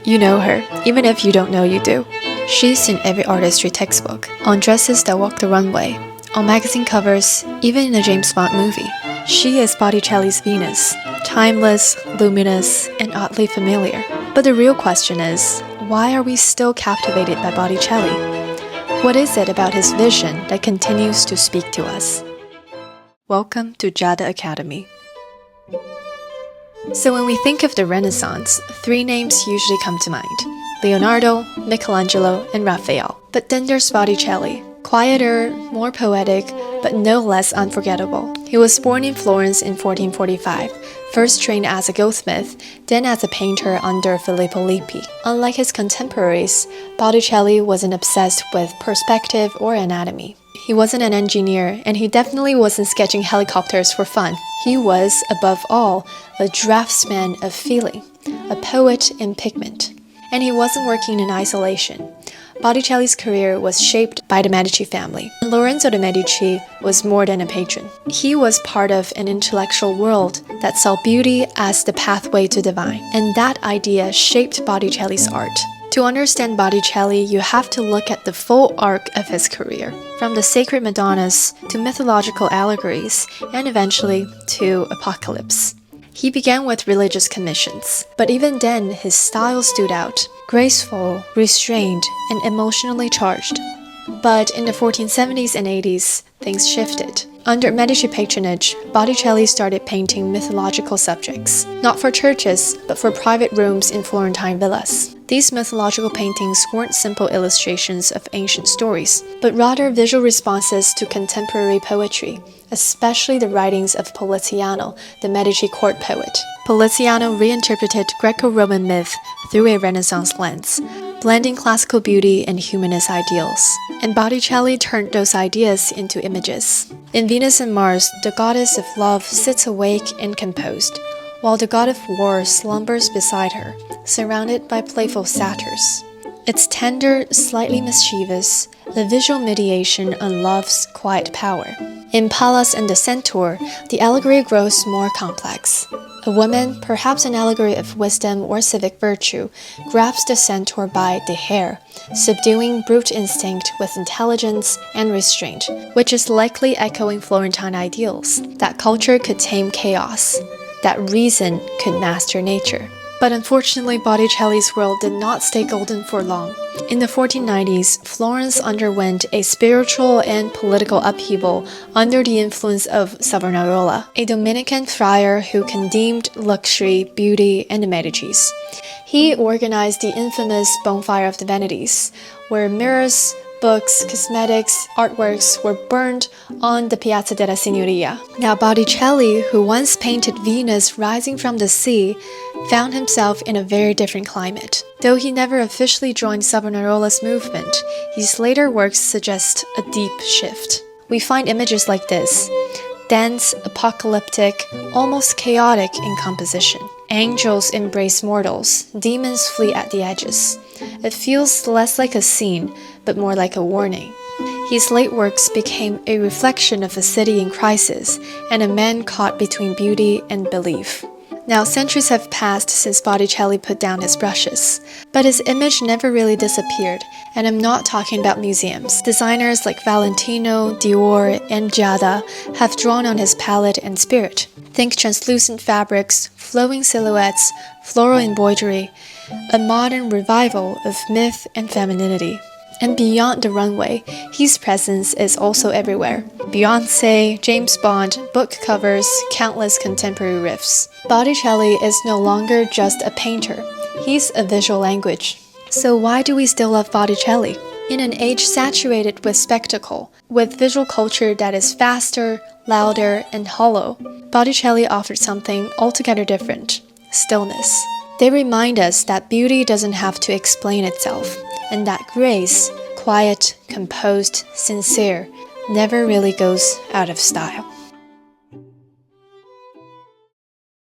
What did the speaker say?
You know her, even if you don't know you do. She's in every artistry textbook, on dresses that walk the runway, on magazine covers, even in a James Bond movie. She is Botticelli's Venus, timeless, luminous, and oddly familiar. But the real question is, why are we still captivated by Botticelli? What is it about his vision that continues to speak to us? Welcome to Giada Academy. So when we think of the Renaissance, three names usually come to mind: Leonardo, Michelangelo, and Raphael. But then there's Botticelli. Quieter, more poetic, but no less unforgettable. He was born in Florence in 1445, first trained as a goldsmith, then as a painter under Filippo Lippi. Unlike his contemporaries, Botticelli wasn't obsessed with perspective or anatomy. He wasn't an engineer, and he definitely wasn't sketching helicopters for fun. He was, above all, a draftsman of feeling, a poet in pigment. And he wasn't working in isolation. Botticelli's career was shaped by the Medici family. Lorenzo de' Medici was more than a patron. He was part of an intellectual world that saw beauty as the pathway to divine, and that idea shaped Botticelli's art. To understand Botticelli, you have to look at the full arc of his career, from the sacred Madonnas to mythological allegories, and eventually to Apocalypse. He began with religious commissions, but even then his style stood out, graceful, restrained, and emotionally charged. But in the 1470s and 80s, things shifted. Under Medici patronage, Botticelli started painting mythological subjects, not for churches, but for private rooms in Florentine villas. These mythological paintings weren't simple illustrations of ancient stories, but rather visual responses to contemporary poetry, especially the writings of Poliziano, the Medici court poet. Poliziano reinterpreted Greco-Roman myth through a Renaissance lens, blending classical beauty and humanist ideals. And Botticelli turned those ideas into images. In Venus and Mars, the goddess of love sits awake and composed, while the god of war slumbers beside her, surrounded by playful satyrs. It's tender, slightly mischievous, a visual mediation on love's quiet power. In Pallas and the Centaur, the allegory grows more complex. A woman, perhaps an allegory of wisdom or civic virtue, grabs the centaur by the hair, subduing brute instinct with intelligence and restraint, which is likely echoing Florentine ideals, that culture could tame chaos, that reason could master nature. But unfortunately, Botticelli's world did not stay golden for long. In the 1490s, Florence underwent a spiritual and political upheaval under the influence of Savonarola, a Dominican friar who condemned luxury, beauty, and the Medicis. He organized the infamous Bonfire of the Vanities, where mirrors, books, cosmetics, artworks were burned on the Piazza della Signoria. Now Botticelli, who once painted Venus rising from the sea, found himself in a very different climate. Though he never officially joined Savonarola's movement, his later works suggest a deep shift. We find images like this: dense, apocalyptic, almost chaotic in composition. Angels embrace mortals, demons flee at the edges. It feels less like a scene, but more like a warning. His late works became a reflection of a city in crisis and a man caught between beauty and belief. Now, centuries have passed since Botticelli put down his brushes, but his image never really disappeared, and I'm not talking about museums. Designers like Valentino, Dior, and Giada have drawn on his palette and spirit. Think translucent fabrics, flowing silhouettes, floral embroidery, a modern revival of myth and femininity. And beyond the runway, his presence is also everywhere. Beyoncé, James Bond, book covers, countless contemporary riffs. Botticelli is no longer just a painter. He's a visual language. So why do we still love Botticelli? In an age saturated with spectacle, with visual culture that is faster, louder, and hollow, Botticelli offered something altogether different: stillness. They remind us that beauty doesn't have to explain itself, and that grace, quiet, composed, sincere, never really goes out of style.